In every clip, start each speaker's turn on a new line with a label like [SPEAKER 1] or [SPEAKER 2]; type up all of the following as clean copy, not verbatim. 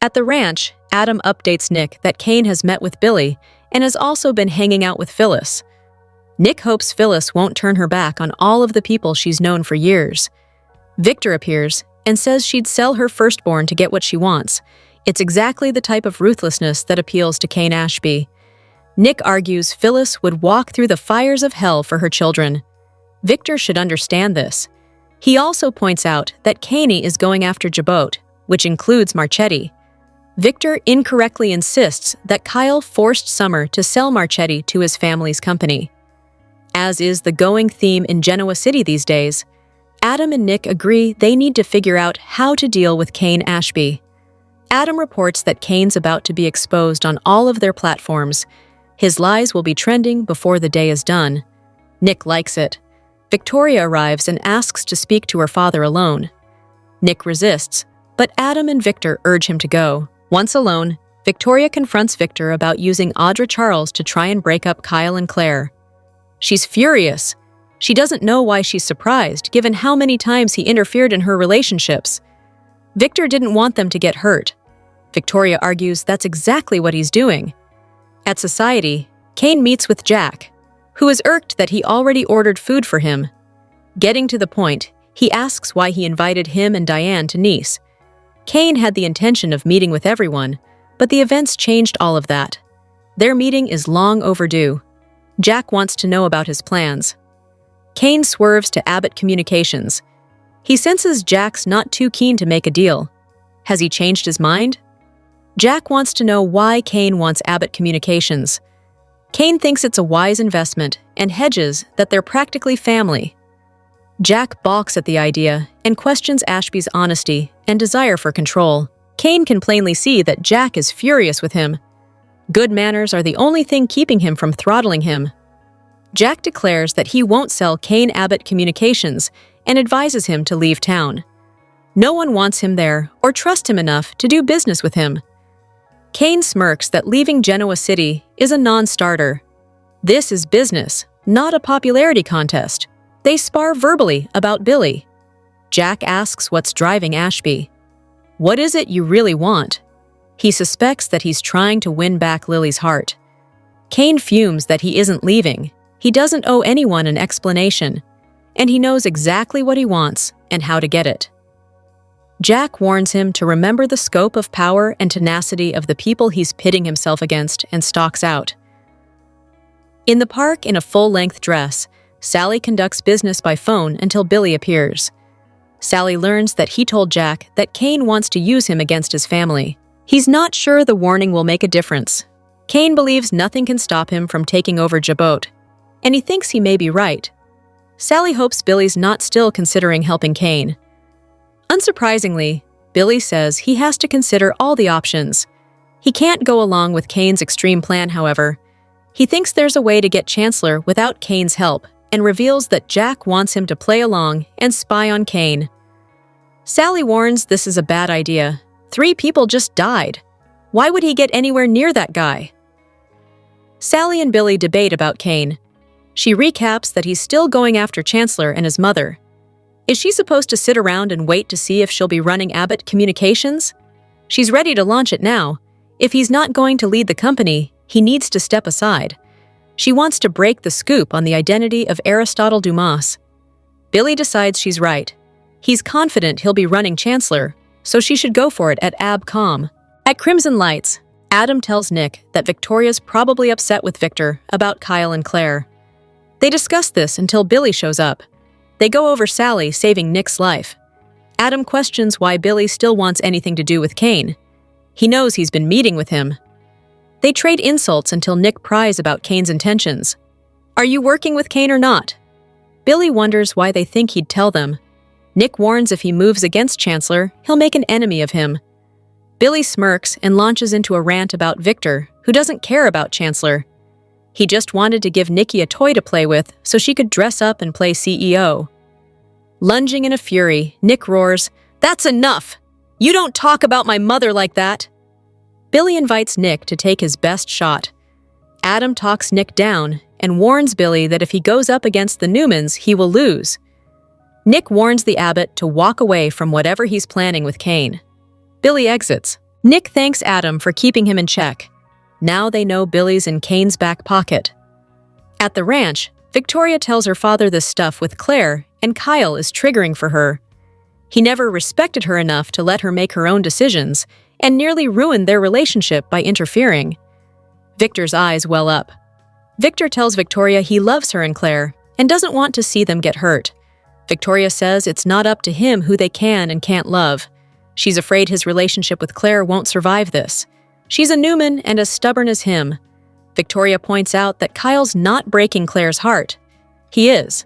[SPEAKER 1] At the ranch, Adam updates Nick that Cain has met with Billy and has also been hanging out with Phyllis. Nick hopes Phyllis won't turn her back on all of the people she's known for years. Victor appears and says she'd sell her firstborn to get what she wants. It's exactly the type of ruthlessness that appeals to Cain Ashby. Nick argues Phyllis would walk through the fires of hell for her children. Victor should understand this. He also points out that Cain is going after Jabot, which includes Marchetti. Victor incorrectly insists that Kyle forced Summer to sell Marchetti to his family's company. As is the going theme in Genoa City these days, Adam and Nick agree they need to figure out how to deal with Cain Ashby. Adam reports that Cain's about to be exposed on all of their platforms. His lies will be trending before the day is done. Nick likes it. Victoria arrives and asks to speak to her father alone. Nick resists, but Adam and Victor urge him to go. Once alone, Victoria confronts Victor about using Audra Charles to try and break up Kyle and Clare. She's furious. She doesn't know why she's surprised, given how many times he interfered in her relationships. Victor didn't want them to get hurt. Victoria argues that's exactly what he's doing. At Society, Cain meets with Jack, who is irked that he already ordered food for him. Getting to the point, he asks why he invited him and Diane to Nice. Cain had the intention of meeting with everyone, but the events changed all of that. Their meeting is long overdue. Jack wants to know about his plans. Cain swerves to Abbott Communications. He senses Jack's not too keen to make a deal. Has he changed his mind? Jack wants to know why Cain wants Abbott Communications. Cain thinks it's a wise investment and hedges that they're practically family. Jack balks at the idea and questions Ashby's honesty and desire for control. Cain can plainly see that Jack is furious with him. Good manners are the only thing keeping him from throttling him. Jack declares that he won't sell Cain Abbott Communications and advises him to leave town. No one wants him there or trusts him enough to do business with him. Cain smirks that leaving Genoa City is a non-starter. This is business, not a popularity contest. They spar verbally about Billy. Jack asks what's driving Ashby. What is it you really want? He suspects that he's trying to win back Lily's heart. Cain fumes that he isn't leaving. He doesn't owe anyone an explanation, and he knows exactly what he wants and how to get it. Jack warns him to remember the scope of power and tenacity of the people he's pitting himself against and stalks out. In the park in a full-length dress, Sally conducts business by phone until Billy appears. Sally learns that he told Jack that Cain wants to use him against his family. He's not sure the warning will make a difference. Cain believes nothing can stop him from taking over Jabot, and he thinks he may be right. Sally hopes Billy's not still considering helping Cain. Unsurprisingly, Billy says he has to consider all the options. He can't go along with Cain's extreme plan, however. He thinks there's a way to get Chancellor without Cain's help and reveals that Jack wants him to play along and spy on Cain. Sally warns this is a bad idea. 3 people just died. Why would he get anywhere near that guy? Sally and Billy debate about Cain. She recaps that he's still going after Chancellor and his mother. Is she supposed to sit around and wait to see if she'll be running Abbott Communications? She's ready to launch it now. If he's not going to lead the company, he needs to step aside. She wants to break the scoop on the identity of Aristotle Dumas. Billy decides she's right. He's confident he'll be running Chancellor, so she should go for it at AbCom. At Crimson Lights, Adam tells Nick that Victoria's probably upset with Victor about Kyle and Clare. They discuss this until Billy shows up. They go over Sally saving Nick's life. Adam questions why Billy still wants anything to do with Cain. He knows he's been meeting with him. They trade insults until Nick pries about Cain's intentions. Are you working with Cain or not? Billy wonders why they think he'd tell them. Nick warns if he moves against Chancellor, he'll make an enemy of him. Billy smirks and launches into a rant about Victor, who doesn't care about Chancellor. He just wanted to give Nikki a toy to play with so she could dress up and play CEO. Lunging in a fury, Nick roars, "That's enough! You don't talk about my mother like that!" Billy invites Nick to take his best shot. Adam talks Nick down and warns Billy that if he goes up against the Newmans, he will lose. Nick warns the Abbott to walk away from whatever he's planning with Cain. Billy exits. Nick thanks Adam for keeping him in check. Now they know Billy's in Cain's back pocket. At the ranch, Victoria tells her father this stuff with Claire, and Kyle is triggering for her. He never respected her enough to let her make her own decisions, and nearly ruined their relationship by interfering. Victor's eyes well up. Victor tells Victoria he loves her and Claire, and doesn't want to see them get hurt. Victoria says it's not up to him who they can and can't love. She's afraid his relationship with Claire won't survive this. She's a Newman and as stubborn as him. Victoria points out that Kyle's not breaking Claire's heart. He is.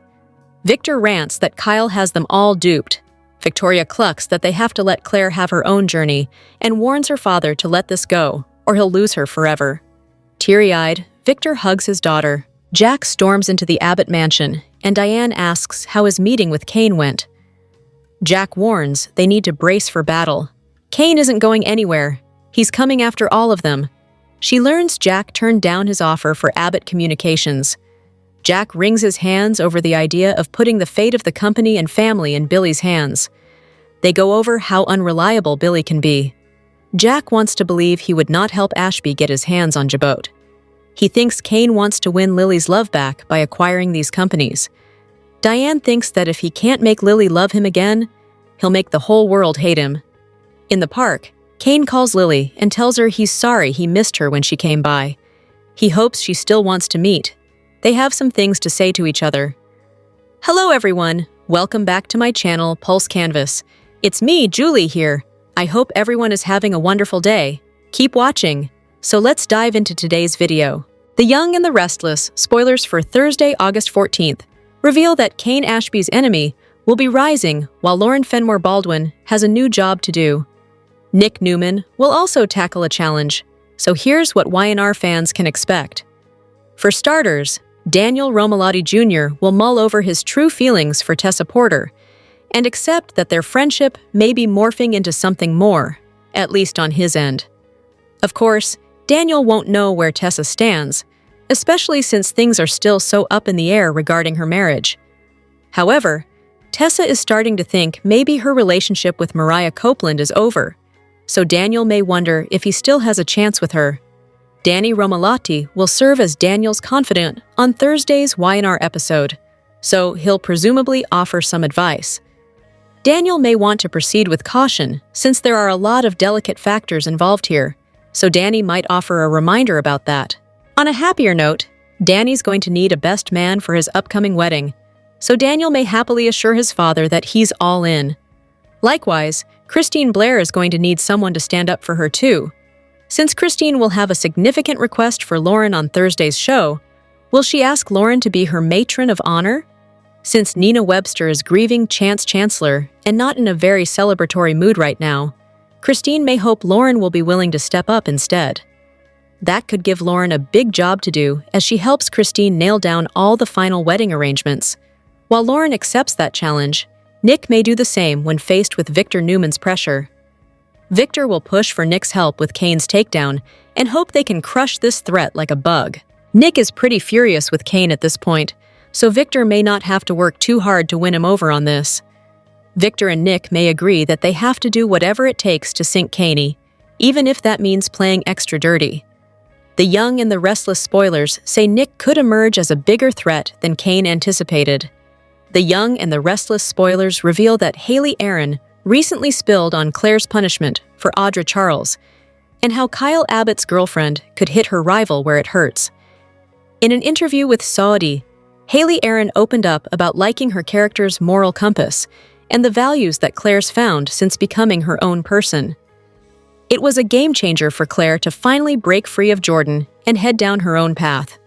[SPEAKER 1] Victor rants that Kyle has them all duped. Victoria clucks that they have to let Claire have her own journey and warns her father to let this go, or he'll lose her forever. Teary-eyed, Victor hugs his daughter. Jack storms into the Abbott mansion, and Diane asks how his meeting with Cain went. Jack warns they need to brace for battle. Cain isn't going anywhere. He's coming after all of them. She learns Jack turned down his offer for Abbott Communications. Jack wrings his hands over the idea of putting the fate of the company and family in Billy's hands. They go over how unreliable Billy can be. Jack wants to believe he would not help Ashby get his hands on Jabot. He thinks Cain wants to win Lily's love back by acquiring these companies. Diane thinks that if he can't make Lily love him again, he'll make the whole world hate him. In the park, Cain calls Lily and tells her he's sorry he missed her when she came by. He hopes she still wants to meet. They have some things to say to each other. Hello everyone, welcome back to my channel, Pulse Canvas. It's me, Julie, here. I hope everyone is having a wonderful day. Keep watching. So let's dive into today's video. The Young and the Restless, spoilers for Thursday, August 14th, reveal that Cain Ashby's enemy will be rising while Lauren Fenmore Baldwin has a new job to do. Nick Newman will also tackle a challenge, so here's what Y&R fans can expect. For starters, Daniel Romalotti Jr. will mull over his true feelings for Tessa Porter and accept that their friendship may be morphing into something more, at least on his end. Of course, Daniel won't know where Tessa stands, especially since things are still so up in the air regarding her marriage. However, Tessa is starting to think maybe her relationship with Mariah Copeland is over, so Daniel may wonder if he still has a chance with her. Danny Romalotti will serve as Daniel's confidant on Thursday's Y&R episode, so he'll presumably offer some advice. Daniel may want to proceed with caution since there are a lot of delicate factors involved here, so Danny might offer a reminder about that. On a happier note, Danny's going to need a best man for his upcoming wedding, so Daniel may happily assure his father that he's all in. Likewise, Christine Blair is going to need someone to stand up for her too. Since Christine will have a significant request for Lauren on Thursday's show, will she ask Lauren to be her matron of honor? Since Nina Webster is grieving Chance Chancellor and not in a very celebratory mood right now, Christine may hope Lauren will be willing to step up instead. That could give Lauren a big job to do as she helps Christine nail down all the final wedding arrangements. While Lauren accepts that challenge, Nick may do the same when faced with Victor Newman's pressure. Victor will push for Nick's help with Cain's takedown and hope they can crush this threat like a bug. Nick is pretty furious with Cain at this point, so Victor may not have to work too hard to win him over on this. Victor and Nick may agree that they have to do whatever it takes to sink Cain, even if that means playing extra dirty. The Young and the Restless spoilers say Nick could emerge as a bigger threat than Cain anticipated. The Young and the Restless spoilers reveal that Haley Aaron recently spilled on Clare's punishment for Audra Charles, and how Kyle Abbott's girlfriend could hit her rival where it hurts. In an interview with Saudi, Haley Aaron opened up about liking her character's moral compass and the values that Claire's found since becoming her own person. It was a game changer for Clare to finally break free of Jordan and head down her own path.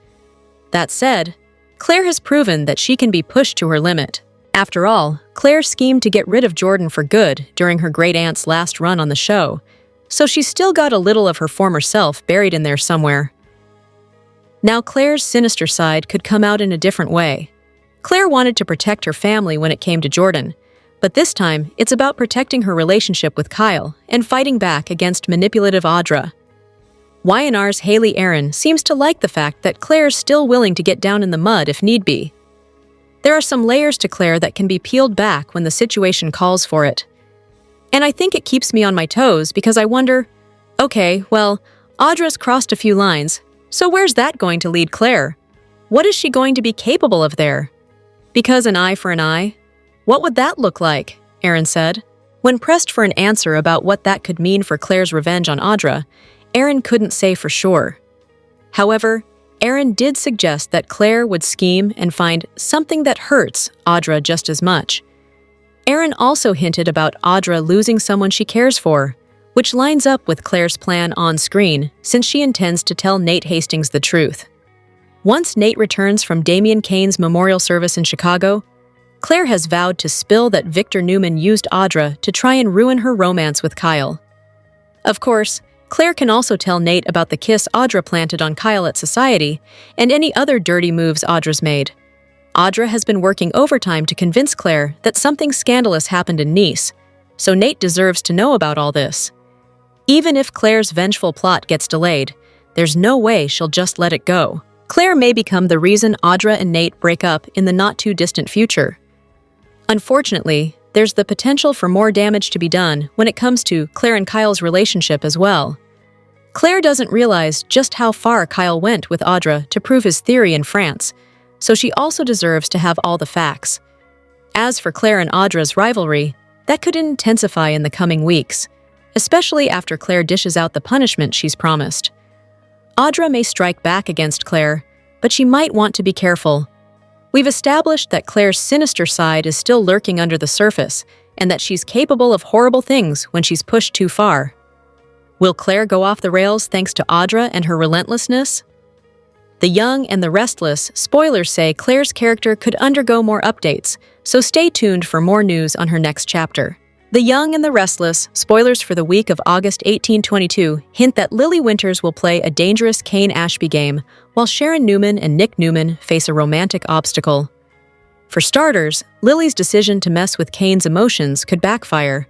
[SPEAKER 1] That said, Clare has proven that she can be pushed to her limit. After all, Clare schemed to get rid of Jordan for good during her great-aunt's last run on the show, so she's still got a little of her former self buried in there somewhere. Now Claire's sinister side could come out in a different way. Clare wanted to protect her family when it came to Jordan, but this time it's about protecting her relationship with Kyle and fighting back against manipulative Audra. Y&R's Haley Aaron seems to like the fact that Claire's still willing to get down in the mud if need be. There are some layers to Clare that can be peeled back when the situation calls for it. And I think it keeps me on my toes because I wonder, Okay, well, Audra's crossed a few lines, so where's that going to lead Clare? What is she going to be capable of there? Because an eye for an eye? What would that look like? Aaron said. When pressed for an answer about what that could mean for Clare's revenge on Audra, Aaron couldn't say for sure. However, Aaron did suggest that Clare would scheme and find something that hurts Audra just as much. Aaron also hinted about Audra losing someone she cares for, which lines up with Clare's plan on screen since she intends to tell Nate Hastings the truth. Once Nate returns from Damian Cain's memorial service in Chicago, Clare has vowed to spill that Victor Newman used Audra to try and ruin her romance with Kyle. Of course, Clare can also tell Nate about the kiss Audra planted on Kyle at Society and any other dirty moves Audra's made. Audra has been working overtime to convince Clare that something scandalous happened in Nice, so Nate deserves to know about all this. Even if Clare's vengeful plot gets delayed, there's no way she'll just let it go. Clare may become the reason Audra and Nate break up in the not-too-distant future. Unfortunately, there's the potential for more damage to be done when it comes to Clare and Kyle's relationship as well. Clare doesn't realize just how far Kyle went with Audra to prove his theory in France, so she also deserves to have all the facts. As for Clare and Audra's rivalry, that could intensify in the coming weeks, especially after Clare dishes out the punishment she's promised. Audra may strike back against Clare, but she might want to be careful. We've established that Clare's sinister side is still lurking under the surface, and that she's capable of horrible things when she's pushed too far. Will Clare go off the rails thanks to Audra and her relentlessness? The Young and the Restless spoilers say Clare's character could undergo more updates, so stay tuned for more news on her next chapter. The Young and the Restless spoilers for the week of August 1822 hint that Lily Winters will play a dangerous Cain Ashby game, while Sharon Newman and Nick Newman face a romantic obstacle. For starters, Lily's decision to mess with Cain's emotions could backfire.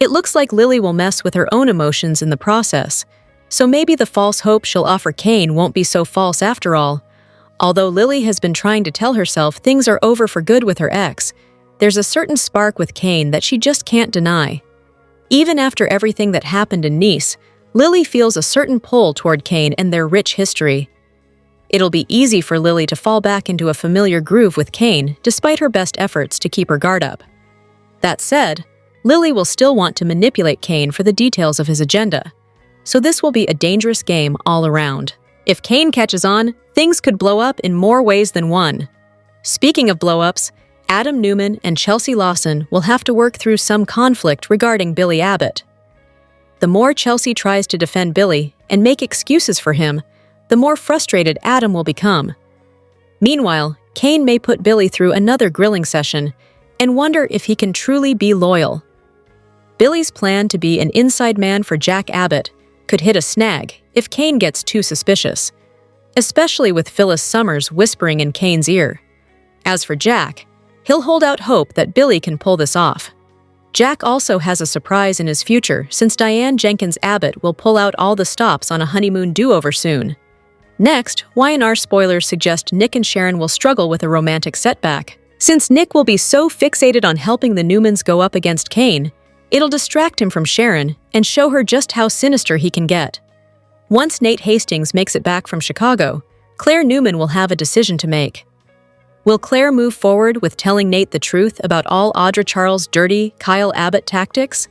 [SPEAKER 1] It looks like Lily will mess with her own emotions in the process, so maybe the false hope she'll offer Cain won't be so false after all. Although Lily has been trying to tell herself things are over for good with her ex, there's a certain spark with Cain that she just can't deny. Even after everything that happened in Nice, Lily feels a certain pull toward Cain and their rich history. It'll be easy for Lily to fall back into a familiar groove with Cain despite her best efforts to keep her guard up. That said, Lily will still want to manipulate Cain for the details of his agenda, so this will be a dangerous game all around. If Cain catches on, things could blow up in more ways than one. Speaking of blow-ups, Adam Newman and Chelsea Lawson will have to work through some conflict regarding Billy Abbott. The more Chelsea tries to defend Billy and make excuses for him, the more frustrated Adam will become. Meanwhile, Cain may put Billy through another grilling session and wonder if he can truly be loyal. Billy's plan to be an inside man for Jack Abbott could hit a snag if Cain gets too suspicious, especially with Phyllis Summers whispering in Cain's ear. As for Jack, he'll hold out hope that Billy can pull this off. Jack also has a surprise in his future since Diane Jenkins Abbott will pull out all the stops on a honeymoon do-over soon. Next, Y&R spoilers suggest Nick and Sharon will struggle with a romantic setback. Since Nick will be so fixated on helping the Newmans go up against Cain, it'll distract him from Sharon and show her just how sinister he can get. Once Nate Hastings makes it back from Chicago, Clare Newman will have a decision to make. Will Clare move forward with telling Nate the truth about all Audra Charles' dirty Kyle Abbott tactics?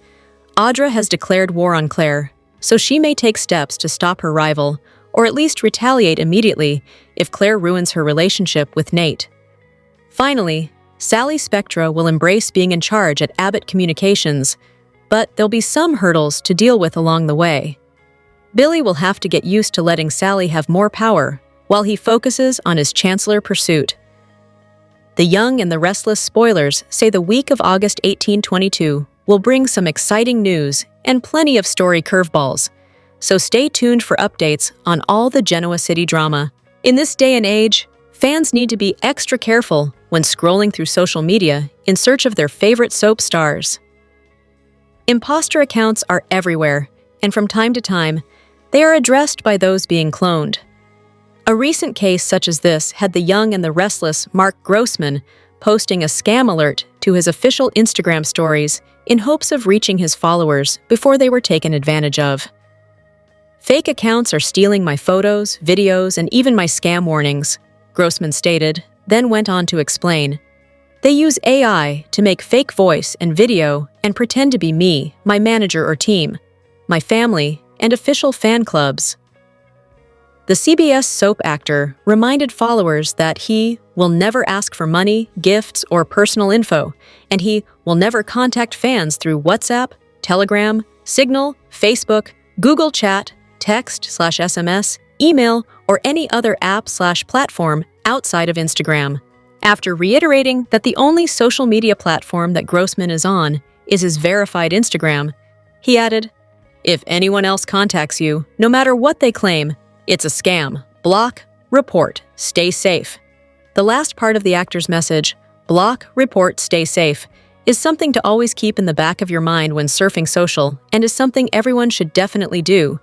[SPEAKER 1] Audra has declared war on Clare, so she may take steps to stop her rival, or at least retaliate immediately if Clare ruins her relationship with Nate. Finally, Sally Spectra will embrace being in charge at Abbott Communications, but there'll be some hurdles to deal with along the way. Billy will have to get used to letting Sally have more power while he focuses on his Chancellor pursuit. The Young and the Restless spoilers say the week of August 1822 will bring some exciting news and plenty of story curveballs, so stay tuned for updates on all the Genoa City drama. In this day and age, fans need to be extra careful when scrolling through social media in search of their favorite soap stars. Imposter accounts are everywhere, and from time to time, they are addressed by those being cloned. A recent case such as this had the Young and the Restless Mark Grossman posting a scam alert to his official Instagram stories in hopes of reaching his followers before they were taken advantage of. Fake accounts are stealing my photos, videos, and even my scam warnings, Grossman stated, then went on to explain. They use AI to make fake voice and video and pretend to be me, my manager or team, my family, and official fan clubs. The CBS soap actor reminded followers that he will never ask for money, gifts, or personal info, and he will never contact fans through WhatsApp, Telegram, Signal, Facebook, Google Chat, text/SMS, email, or any other app/platform outside of Instagram. After reiterating that the only social media platform that Grossman is on is his verified Instagram, he added, "If anyone else contacts you, no matter what they claim, it's a scam. Block, report, stay safe." The last part of the actor's message, block, report, stay safe, is something to always keep in the back of your mind when surfing social and is something everyone should definitely do.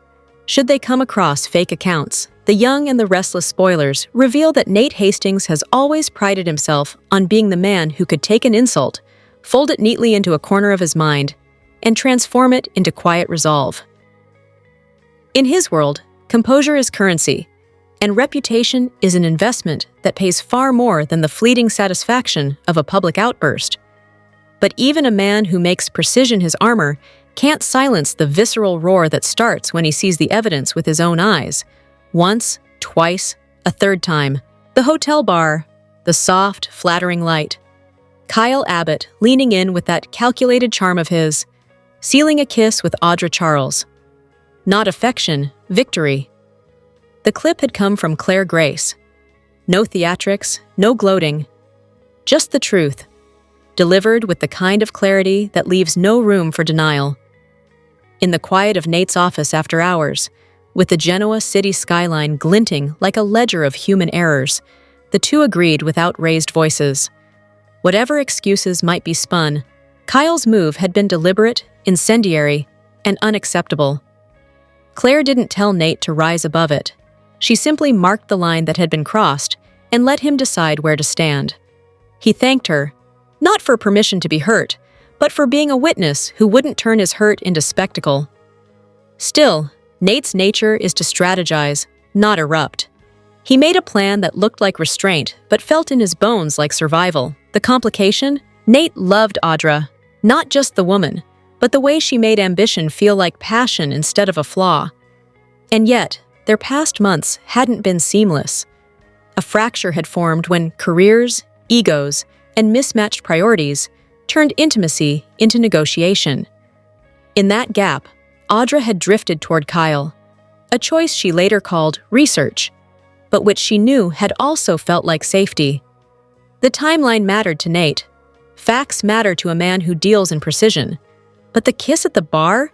[SPEAKER 1] Should they come across fake accounts, the young and the restless spoilers reveal that Nate Hastings has always prided himself on being the man who could take an insult, fold it neatly into a corner of his mind, and transform it into quiet resolve. In his world, composure is currency, and reputation is an investment that pays far more than the fleeting satisfaction of a public outburst. But even a man who makes precision his armor can't silence the visceral roar that starts when he sees the evidence with his own eyes. Once, twice, a third time. The hotel bar, the soft, flattering light. Kyle Abbott leaning in with that calculated charm of his, sealing a kiss with Audra Charles. Not affection, victory. The clip had come from Clare Grace. No theatrics, no gloating. Just the truth, delivered with the kind of clarity that leaves no room for denial. In the quiet of Nate's office after hours, with the Genoa City skyline glinting like a ledger of human errors, the two agreed without raised voices. Whatever excuses might be spun, Kyle's move had been deliberate, incendiary, and unacceptable. Claire didn't tell Nate to rise above it. She simply marked the line that had been crossed and let him decide where to stand. He thanked her, not for permission to be hurt, but for being a witness who wouldn't turn his hurt into spectacle. Still, Nate's nature is to strategize, not erupt. He made a plan that looked like restraint, but felt in his bones like survival. The complication? Nate loved Audra, not just the woman, but the way she made ambition feel like passion instead of a flaw. And yet, their past months hadn't been seamless. A fracture had formed when careers, egos, and mismatched priorities turned intimacy into negotiation. In that gap, Audra had drifted toward Kyle, a choice she later called research, but which she knew had also felt like safety. The timeline mattered to Nate. Facts matter to a man who deals in precision. But the kiss at the bar?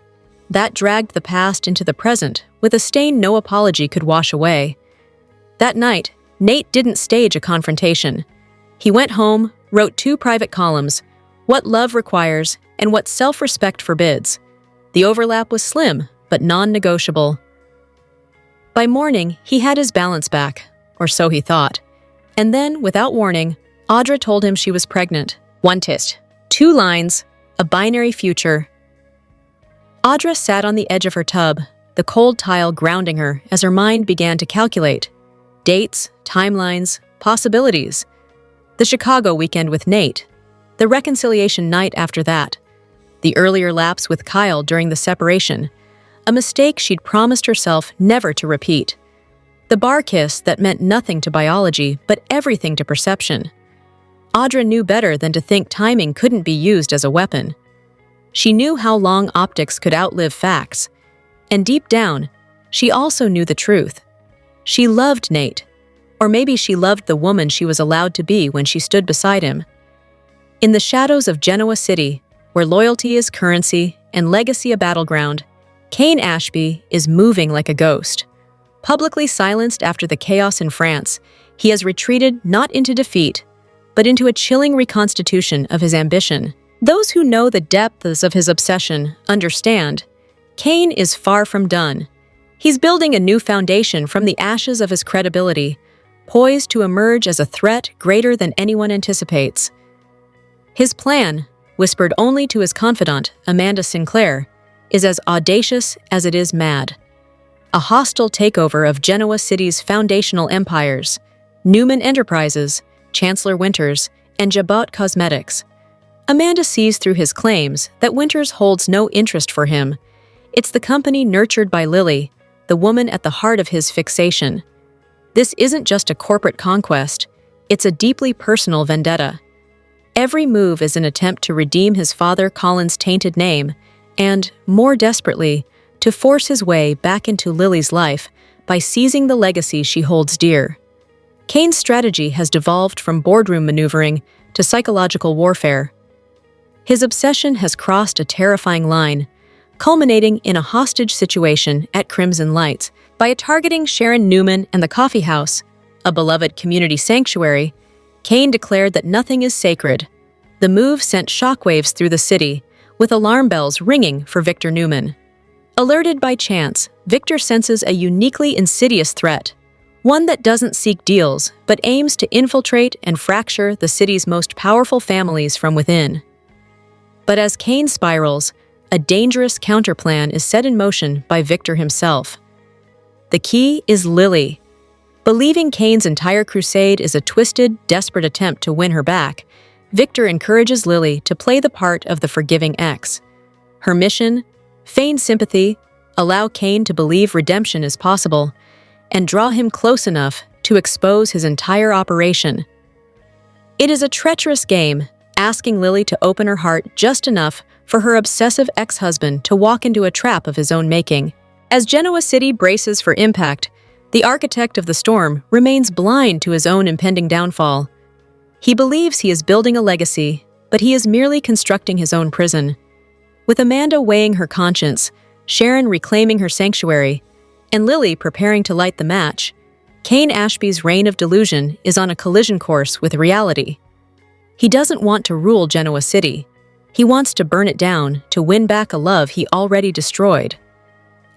[SPEAKER 1] That dragged the past into the present with a stain no apology could wash away. That night, Nate didn't stage a confrontation. He went home, wrote 2 private columns, What Love Requires and What Self-Respect Forbids. The overlap was slim, but non-negotiable. By morning, he had his balance back, or so he thought. And then, without warning, Audra told him she was pregnant. 1 test, 2 lines, a binary future. Audra sat on the edge of her tub, the cold tile grounding her as her mind began to calculate. Dates, timelines, possibilities. The Chicago weekend with Nate. The reconciliation night after that. The earlier lapse with Kyle during the separation. A mistake she'd promised herself never to repeat. The bar kiss that meant nothing to biology but everything to perception. Audra knew better than to think timing couldn't be used as a weapon. She knew how long optics could outlive facts. And deep down, she also knew the truth. She loved Nate. Or maybe she loved the woman she was allowed to be when she stood beside him. In the shadows of Genoa City, where loyalty is currency and legacy a battleground, Cain Ashby is moving like a ghost. Publicly silenced after the chaos in France, he has retreated not into defeat, but into a chilling reconstitution of his ambition. Those who know the depths of his obsession understand, Cain is far from done. He's building a new foundation from the ashes of his credibility, poised to emerge as a threat greater than anyone anticipates. His plan, whispered only to his confidant, Amanda Sinclair, is as audacious as it is mad. a hostile takeover of Genoa City's foundational empires, Newman Enterprises, Chancellor Winters, and Abbott Cosmetics. Amanda sees through his claims that Winters holds no interest for him. It's the company nurtured by Lily, the woman at the heart of his fixation. This isn't just a corporate conquest, it's a deeply personal vendetta. Every move is an attempt to redeem his father Colin's tainted name and, more desperately, to force his way back into Lily's life by seizing the legacy she holds dear. Cain's strategy has devolved from boardroom maneuvering to psychological warfare. His obsession has crossed a terrifying line, culminating in a hostage situation at Crimson Lights. By targeting Sharon Newman and the coffee house, a beloved community sanctuary, Cain declared that nothing is sacred. The move sent shockwaves through the city, with alarm bells ringing for Victor Newman. Alerted by chance, Victor senses a uniquely insidious threat, one that doesn't seek deals but aims to infiltrate and fracture the city's most powerful families from within. But as Cain spirals, a dangerous counterplan is set in motion by Victor himself. The key is Lily. Believing Cain's entire crusade is a twisted, desperate attempt to win her back, Victor encourages Lily to play the part of the forgiving ex. Her mission? Feign sympathy, allow Cain to believe redemption is possible, and draw him close enough to expose his entire operation. It is a treacherous game, asking Lily to open her heart just enough for her obsessive ex-husband to walk into a trap of his own making. As Genoa City braces for impact, the architect of the storm remains blind to his own impending downfall. He believes he is building a legacy, but he is merely constructing his own prison. With Amanda weighing her conscience, Sharon reclaiming her sanctuary, and Lily preparing to light the match, Cain Ashby's reign of delusion is on a collision course with reality. He doesn't want to rule Genoa City. He wants to burn it down to win back a love he already destroyed.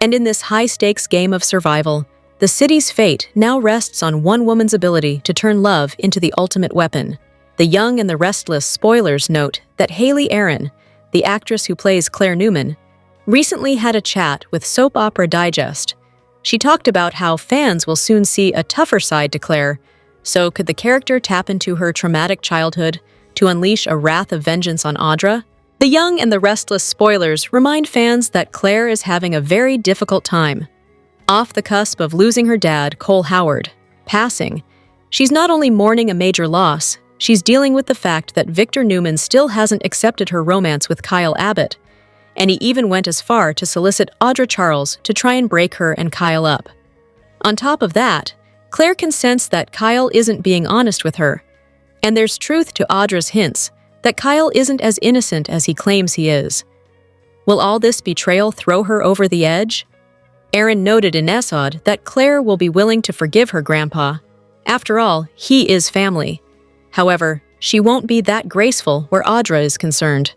[SPEAKER 1] And in this high-stakes game of survival, the city's fate now rests on one woman's ability to turn love into the ultimate weapon. The Young and the Restless spoilers note that Haley Aaron, the actress who plays Clare Newman, recently had a chat with Soap Opera Digest. She talked about how fans will soon see a tougher side to Clare, so could the character tap into her traumatic childhood to unleash a wrath of vengeance on Audra? The Young and the Restless spoilers remind fans that Clare is having a very difficult time. Off the cusp of losing her dad, Cole Howard, passing, she's not only mourning a major loss, she's dealing with the fact that Victor Newman still hasn't accepted her romance with Kyle Abbott, and he even went as far to solicit Audra Charles to try and break her and Kyle up. On top of that, Clare can sense that Kyle isn't being honest with her, and there's truth to Audra's hints that Kyle isn't as innocent as he claims he is. Will all this betrayal throw her over the edge? Aaron noted in Escalating that Clare will be willing to forgive her grandpa. After all, he is family. However, she won't be that graceful where Audra is concerned.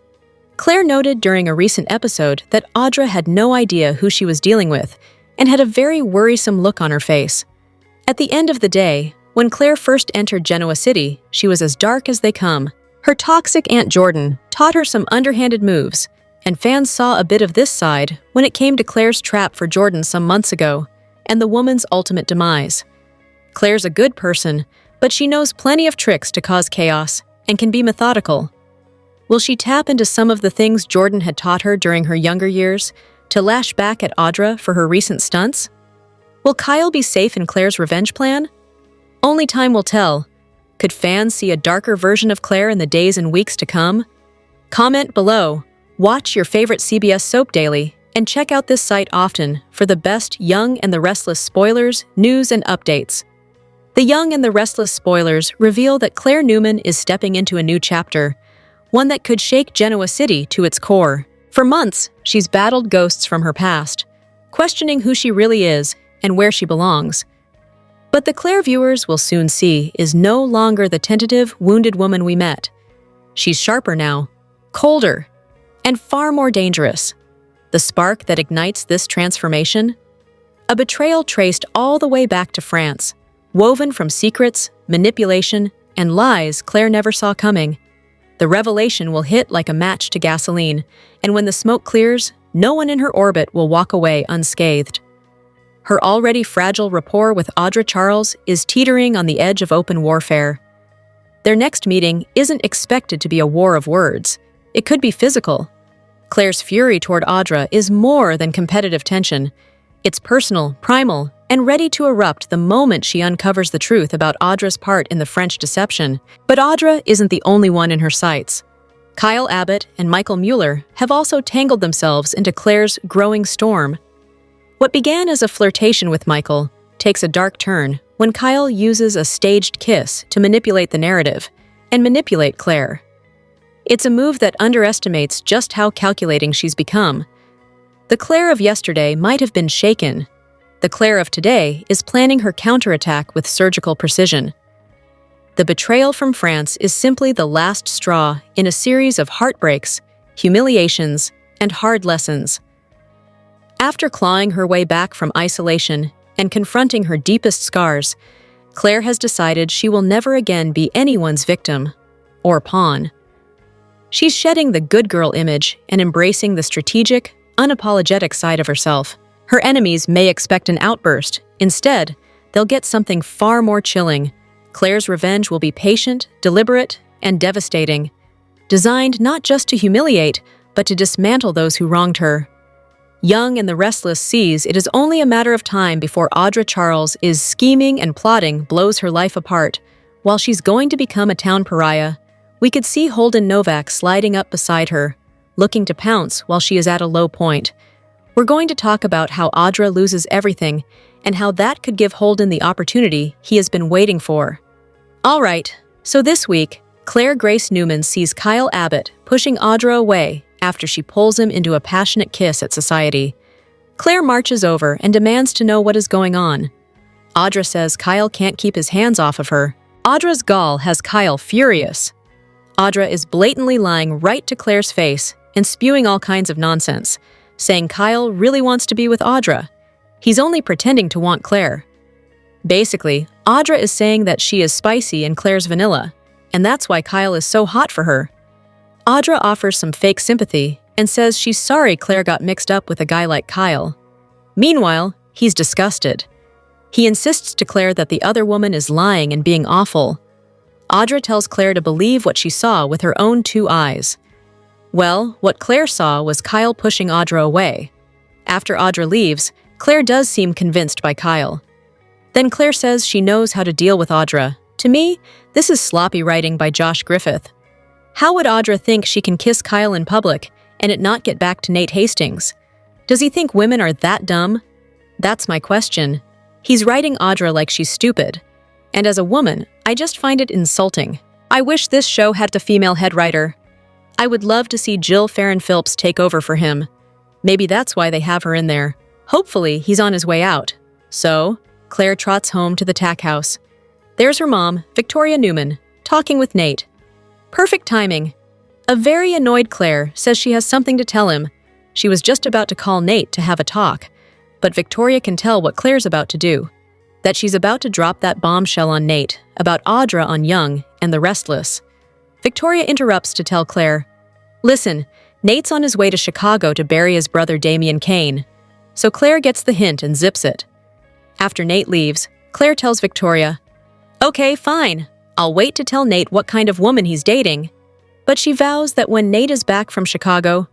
[SPEAKER 1] Clare noted during a recent episode that Audra had no idea who she was dealing with and had a very worrisome look on her face. At the end of the day, when Clare first entered Genoa City, she was as dark as they come. Her toxic Aunt Jordan taught her some underhanded moves, and fans saw a bit of this side when it came to Clare's trap for Jordan some months ago, and the woman's ultimate demise. Clare's a good person, but she knows plenty of tricks to cause chaos and can be methodical. Will she tap into some of the things Jordan had taught her during her younger years to lash back at Audra for her recent stunts? Will Kyle be safe in Clare's revenge plan? Only time will tell. Could fans see a darker version of Clare in the days and weeks to come? Comment below. Watch your favorite CBS soap daily, and check out this site often for the best Young and the Restless spoilers, news, and updates. The Young and the Restless spoilers reveal that Clare Newman is stepping into a new chapter, one that could shake Genoa City to its core. For months, she's battled ghosts from her past, questioning who she really is and where she belongs. But the Clare viewers will soon see is no longer the tentative, wounded woman we met. She's sharper now, colder, and far more dangerous. The spark that ignites this transformation? A betrayal traced all the way back to France, woven from secrets, manipulation, and lies Clare never saw coming. The revelation will hit like a match to gasoline, and when the smoke clears, no one in her orbit will walk away unscathed. Her already fragile rapport with Audra Charles is teetering on the edge of open warfare. Their next meeting isn't expected to be a war of words. It could be physical. Clare's fury toward Audra is more than competitive tension. It's personal, primal, and ready to erupt the moment she uncovers the truth about Audra's part in the French deception. But Audra isn't the only one in her sights. Kyle Abbott and Michael Mueller have also tangled themselves into Clare's growing storm. What began as a flirtation with Michael takes a dark turn when Kyle uses a staged kiss to manipulate the narrative and manipulate Clare. It's a move that underestimates just how calculating she's become. The Clare of yesterday might have been shaken. The Clare of today is planning her counterattack with surgical precision. The betrayal from France is simply the last straw in a series of heartbreaks, humiliations, and hard lessons. After clawing her way back from isolation and confronting her deepest scars, Clare has decided she will never again be anyone's victim or pawn. She's shedding the good girl image and embracing the strategic, unapologetic side of herself. Her enemies may expect an outburst. Instead, they'll get something far more chilling. Clare's revenge will be patient, deliberate, and devastating, designed not just to humiliate, but to dismantle those who wronged her. Young and the Restless sees it is only a matter of time before Audra Charles is scheming and plotting blows her life apart. While she's going to become a town pariah, we could see Holden Novak sliding up beside her, looking to pounce while she is at a low point. We're going to talk about how Audra loses everything and how that could give Holden the opportunity he has been waiting for. All right, so this week, Clare Grace Newman sees Kyle Abbott pushing Audra away after she pulls him into a passionate kiss at society. Clare marches over and demands to know what is going on. Audra says Kyle can't keep his hands off of her. Audra's gall has Kyle furious. Audra is blatantly lying right to Clare's face and spewing all kinds of nonsense, saying Kyle really wants to be with Audra. He's only pretending to want Clare. Basically, Audra is saying that she is spicy and Clare's vanilla, and that's why Kyle is so hot for her. Audra offers some fake sympathy and says she's sorry Clare got mixed up with a guy like Kyle. Meanwhile, he's disgusted. He insists to Clare that the other woman is lying and being awful. Audra tells Clare to believe what she saw with her own 2 eyes. Well, what Clare saw was Kyle pushing Audra away. After Audra leaves, Clare does seem convinced by Kyle. Then Clare says she knows how to deal with Audra. To me, this is sloppy writing by Josh Griffith. How would Audra think she can kiss Kyle in public and it not get back to Nate Hastings? Does he think women are that dumb? That's my question. He's writing Audra like she's stupid. And as a woman, I just find it insulting. I wish this show had a female head writer. I would love to see Jill Farron Phillips take over for him. Maybe that's why they have her in there. Hopefully, he's on his way out. So, Clare trots home to the tack house. There's her mom, Victoria Newman, talking with Nate. Perfect timing. A very annoyed Clare says she has something to tell him. She was just about to call Nate to have a talk, but Victoria can tell what Clare's about to do. That she's about to drop that bombshell on Nate about Audra on Young and the Restless. Victoria interrupts to tell Clare, "Listen, Nate's on his way to Chicago to bury his brother Damian Cain." So Clare gets the hint and zips it. After Nate leaves, Clare tells Victoria, "Okay, fine. I'll wait to tell Nate what kind of woman he's dating." But she vows that when Nate is back from Chicago,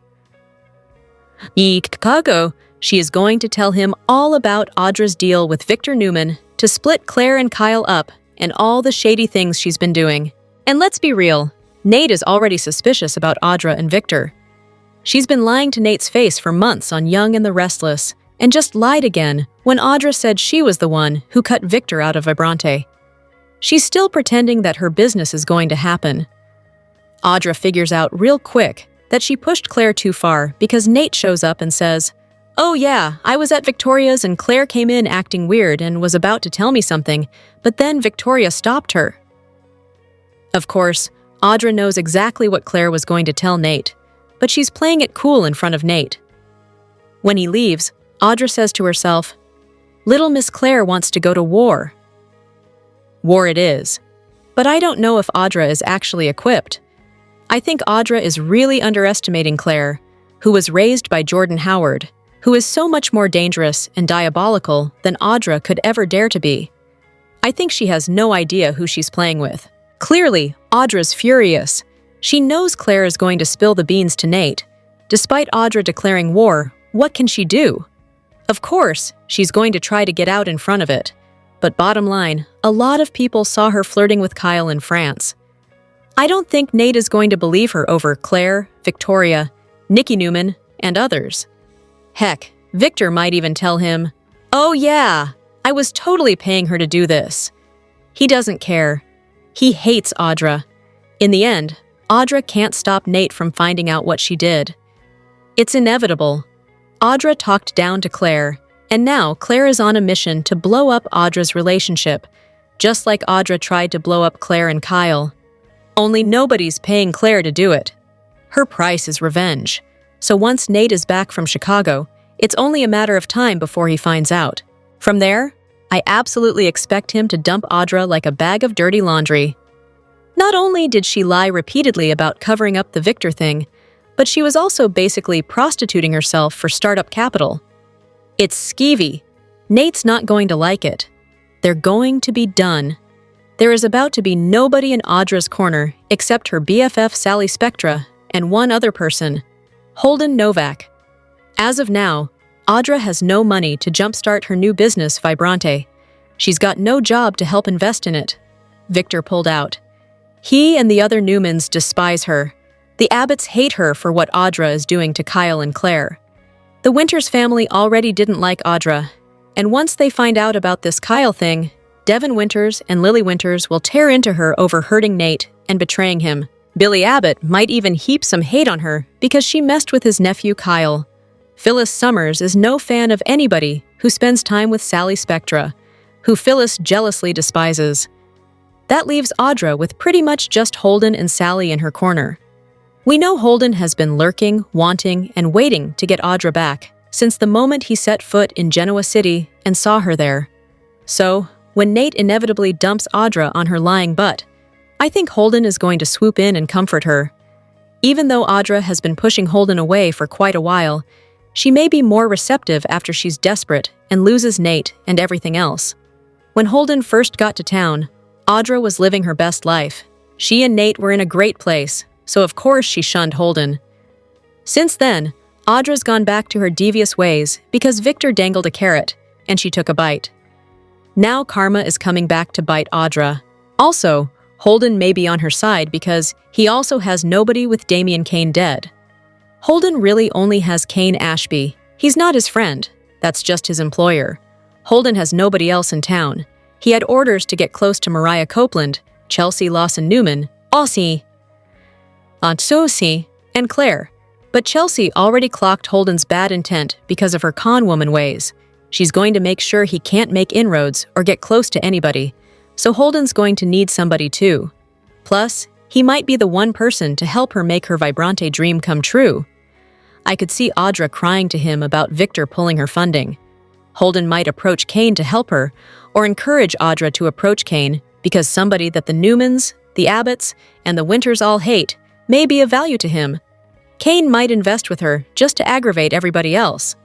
[SPEAKER 1] she is going to tell him all about Audra's deal with Victor Newman to split Clare and Kyle up and all the shady things she's been doing. And let's be real, Nate is already suspicious about Audra and Victor. She's been lying to Nate's face for months on Young and the Restless, and just lied again when Audra said she was the one who cut Victor out of Vibrante. She's still pretending that her business is going to happen. Audra figures out real quick that she pushed Clare too far because Nate shows up and says, "Oh yeah, I was at Victoria's and Clare came in acting weird and was about to tell me something, but then Victoria stopped her." Of course, Audra knows exactly what Clare was going to tell Nate, but she's playing it cool in front of Nate. When he leaves, Audra says to herself, "Little Miss Clare wants to go to war." War it is. But I don't know if Audra is actually equipped. I think Audra is really underestimating Clare, who was raised by Jordan Howard, who is so much more dangerous and diabolical than Audra could ever dare to be. I think she has no idea who she's playing with. Clearly, Audra's furious. She knows Clare is going to spill the beans to Nate. Despite Audra declaring war, what can she do? Of course, she's going to try to get out in front of it. But bottom line, a lot of people saw her flirting with Kyle in France. I don't think Nate is going to believe her over Clare, Victoria, Nikki Newman, and others. Heck, Victor might even tell him, "Oh yeah, I was totally paying her to do this." He doesn't care. He hates Audra. In the end, Audra can't stop Nate from finding out what she did. It's inevitable. Audra talked down to Clare, and now Clare is on a mission to blow up Audra's relationship, just like Audra tried to blow up Clare and Kyle. Only nobody's paying Clare to do it. Her price is revenge. So once Nate is back from Chicago, it's only a matter of time before he finds out. From there, I absolutely expect him to dump Audra like a bag of dirty laundry. Not only did she lie repeatedly about covering up the Victor thing, but she was also basically prostituting herself for startup capital. It's skeevy. Nate's not going to like it. They're going to be done. There is about to be nobody in Audra's corner except her BFF Sally Spectra and one other person, Holden Novak. As of now, Audra has no money to jumpstart her new business, Vibrante. She's got no job to help invest in it. Victor pulled out. He and the other Newmans despise her. The Abbotts hate her for what Audra is doing to Kyle and Clare. The Winters family already didn't like Audra, and once they find out about this Kyle thing, Devin Winters and Lily Winters will tear into her over hurting Nate and betraying him. Billy Abbott might even heap some hate on her because she messed with his nephew Kyle. Phyllis Summers is no fan of anybody who spends time with Sally Spectra, who Phyllis jealously despises. That leaves Audra with pretty much just Holden and Sally in her corner. We know Holden has been lurking, wanting, and waiting to get Audra back since the moment he set foot in Genoa City and saw her there. So, when Nate inevitably dumps Audra on her lying butt, I think Holden is going to swoop in and comfort her. Even though Audra has been pushing Holden away for quite a while, she may be more receptive after she's desperate and loses Nate and everything else. When Holden first got to town, Audra was living her best life. She and Nate were in a great place, so of course she shunned Holden. Since then, Audra's gone back to her devious ways because Victor dangled a carrot, and she took a bite. Now karma is coming back to bite Audra. Also, Holden may be on her side because he also has nobody with Damian Cain dead. Holden really only has Cain Ashby. He's not his friend. That's just his employer. Holden has nobody else in town. He had orders to get close to Mariah Copeland, Chelsea Lawson Newman, Aussie, Aunt Susie, and Claire. But Chelsea already clocked Holden's bad intent because of her con woman ways. She's going to make sure he can't make inroads or get close to anybody, so Holden's going to need somebody too. Plus, he might be the one person to help her make her Vibrante dream come true. I could see Audra crying to him about Victor pulling her funding. Holden might approach Cain to help her, or encourage Audra to approach Cain because somebody that the Newmans, the Abbotts, and the Winters all hate may be of value to him. Cain might invest with her just to aggravate everybody else.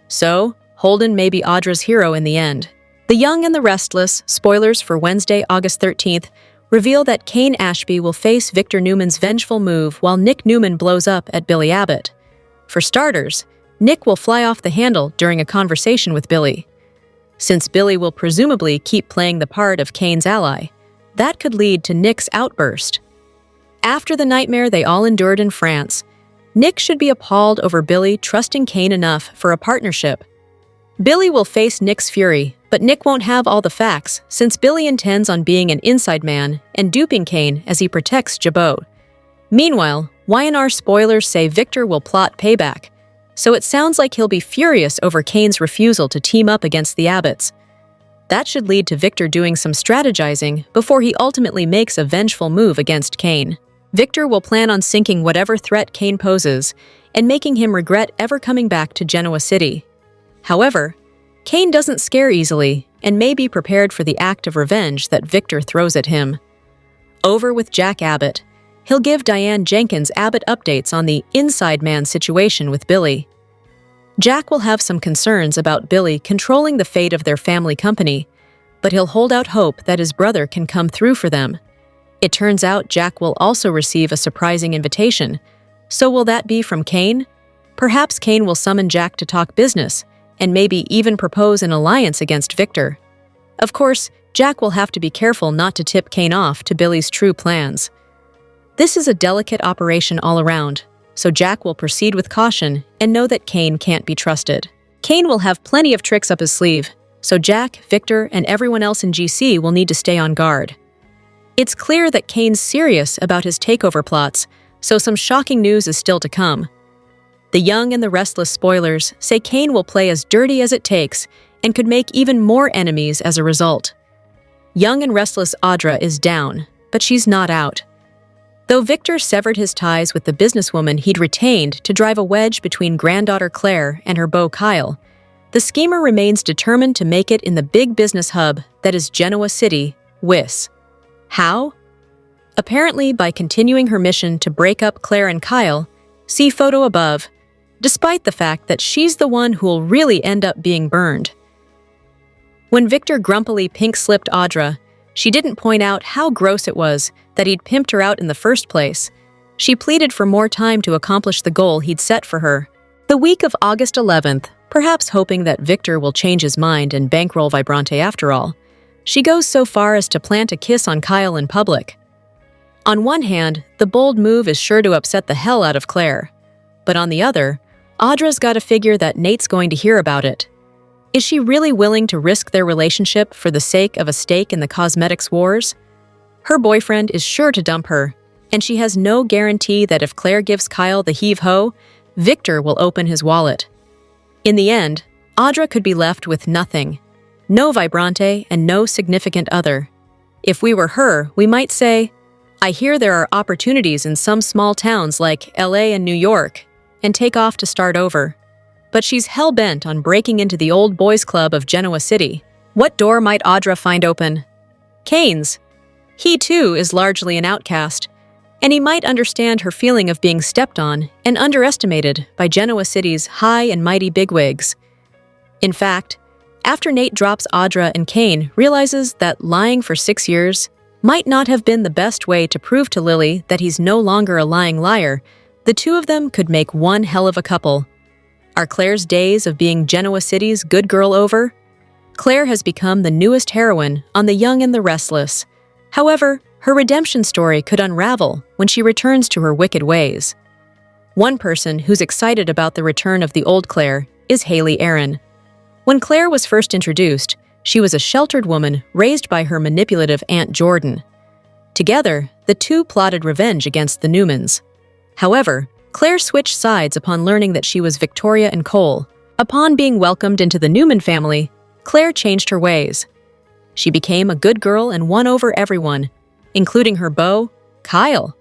[SPEAKER 1] So, Holden may be Audra's hero in the end. The Young and the Restless, spoilers for Wednesday, August 13th, reveal that Cain Ashby will face Victor Newman's vengeful move while Nick Newman blows up at Billy Abbott. For starters, Nick will fly off the handle during a conversation with Billy. Since Billy will presumably keep playing the part of Cain's ally, that could lead to Nick's outburst. After the nightmare they all endured in France, Nick should be appalled over Billy trusting Cain enough for a partnership. Billy will face Nick's fury, but Nick won't have all the facts since Billy intends on being an inside man and duping Cain as he protects Jabot. Meanwhile, Y&R spoilers say Victor will plot payback, so it sounds like he'll be furious over Cain's refusal to team up against the Abbotts. That should lead to Victor doing some strategizing before he ultimately makes a vengeful move against Cain. Victor will plan on sinking whatever threat Cain poses and making him regret ever coming back to Genoa City. However, Cain doesn't scare easily and may be prepared for the act of revenge that Victor throws at him. Over with Jack Abbott. He'll give Diane Jenkins Abbott updates on the inside man situation with Billy. Jack will have some concerns about Billy controlling the fate of their family company, but he'll hold out hope that his brother can come through for them. It turns out Jack will also receive a surprising invitation. So will that be from Cain? Perhaps Cain will summon Jack to talk business, and maybe even propose an alliance against Victor. Of course, Jack will have to be careful not to tip Cain off to Billy's true plans. This is a delicate operation all around, so Jack will proceed with caution and know that Cain can't be trusted. Cain will have plenty of tricks up his sleeve, so Jack, Victor, and everyone else in GC will need to stay on guard. It's clear that Cain's serious about his takeover plots, so some shocking news is still to come. The Young and the Restless spoilers say Cain will play as dirty as it takes and could make even more enemies as a result. Young and Restless Audra is down, but she's not out. Though Victor severed his ties with the businesswoman he'd retained to drive a wedge between granddaughter Clare and her beau Kyle, the schemer remains determined to make it in the big business hub that is Genoa City, WIS. How? Apparently by continuing her mission to break up Clare and Kyle, see photo above, despite the fact that she's the one who'll really end up being burned. When Victor grumpily pink-slipped Audra, she didn't point out how gross it was that he'd pimped her out in the first place. She pleaded for more time to accomplish the goal he'd set for her. The week of August 11th, perhaps hoping that Victor will change his mind and bankroll Vibrante after all, she goes so far as to plant a kiss on Kyle in public. On one hand, the bold move is sure to upset the hell out of Clare. But on the other, Audra's got to figure that Nate's going to hear about it. Is she really willing to risk their relationship for the sake of a stake in the cosmetics wars? Her boyfriend is sure to dump her, and she has no guarantee that if Clare gives Kyle the heave-ho, Victor will open his wallet. In the end, Audra could be left with nothing. No Vibrante and no significant other. If we were her, we might say, I hear there are opportunities in some small towns like LA and New York, and take off to start over. But she's hell-bent on breaking into the old boys club of Genoa City. What door might Audra find open? Cain's. He, too, is largely an outcast, and he might understand her feeling of being stepped on and underestimated by Genoa City's high and mighty bigwigs. In fact, after Nate drops Audra and Cain realizes that lying for 6 years might not have been the best way to prove to Lily that he's no longer a lying liar, the two of them could make one hell of a couple. Are Clare's days of being Genoa City's good girl over? Clare has become the newest heroine on The Young and the Restless. However, her redemption story could unravel when she returns to her wicked ways. One person who's excited about the return of the old Clare is Haley Aaron. When Clare was first introduced, she was a sheltered woman raised by her manipulative Aunt Jordan. Together, the two plotted revenge against the Newmans. However, Clare switched sides upon learning that she was Victoria and Cole. Upon being welcomed into the Newman family, Clare changed her ways. She became a good girl and won over everyone, including her beau, Kyle.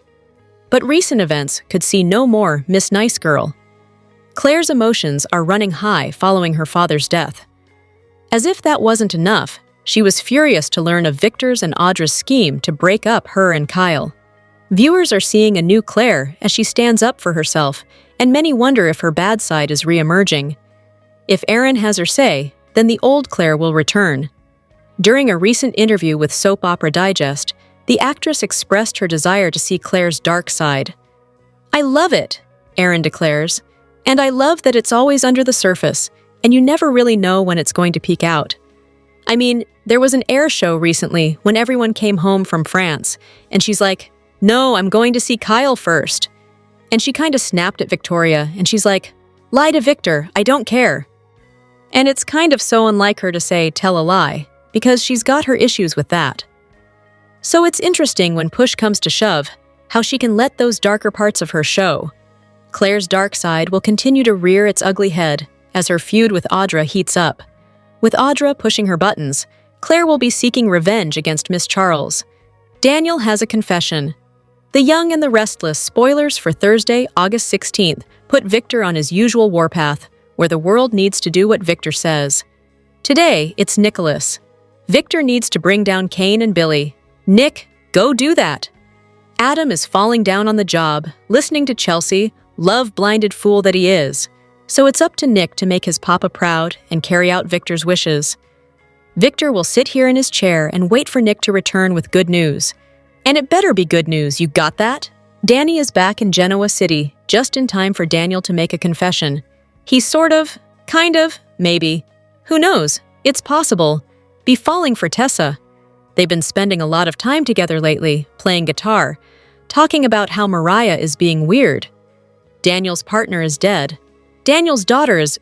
[SPEAKER 1] But recent events could see no more Miss Nice Girl. Clare's emotions are running high following her father's death. As if that wasn't enough, she was furious to learn of Victor's and Audra's scheme to break up her and Kyle. Viewers are seeing a new Clare as she stands up for herself, and many wonder if her bad side is re-emerging. If Aaron has her say, then the old Clare will return. During a recent interview with Soap Opera Digest, the actress expressed her desire to see Clare's dark side. "I love it," Aaron declares, "and I love that it's always under the surface, and you never really know when it's going to peek out. I mean, there was an air show recently when everyone came home from France, and she's like, 'No, I'm going to see Kyle first.' And she kind of snapped at Victoria, and she's like, 'Lie to Victor, I don't care.' And it's kind of so unlike her to say, 'Tell a lie,' because she's got her issues with that. So it's interesting when push comes to shove, how she can let those darker parts of her show. Clare's dark side will continue to rear its ugly head as her feud with Audra heats up. With Audra pushing her buttons, Clare will be seeking revenge against Miss Charles. Daniel has a confession. The Young and the Restless spoilers for Thursday, August 16th, put Victor on his usual warpath, where the world needs to do what Victor says. Today, it's Nicholas. Victor needs to bring down Cain and Billy. Nick, go do that. Adam is falling down on the job, listening to Chelsea, love-blinded fool that he is. So it's up to Nick to make his papa proud and carry out Victor's wishes. Victor will sit here in his chair and wait for Nick to return with good news. And it better be good news, you got that? Danny is back in Genoa City, just in time for Daniel to make a confession. He's kind of, maybe, who knows, it's possible, be falling for Tessa. They've been spending a lot of time together lately, playing guitar, talking about how Mariah is being weird. Daniel's partner is dead. Daniel's daughter is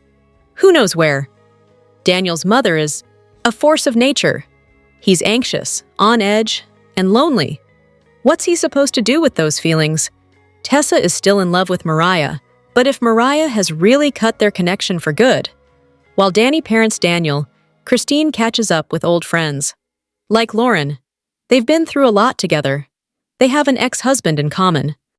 [SPEAKER 1] who knows where. Daniel's mother is a force of nature. He's anxious, on edge, and lonely. What's he supposed to do with those feelings? Tessa is still in love with Mariah, but if Mariah has really cut their connection for good? While Danny parents Daniel, Christine catches up with old friends. Like Lauren, they've been through a lot together. They have an ex-husband in common.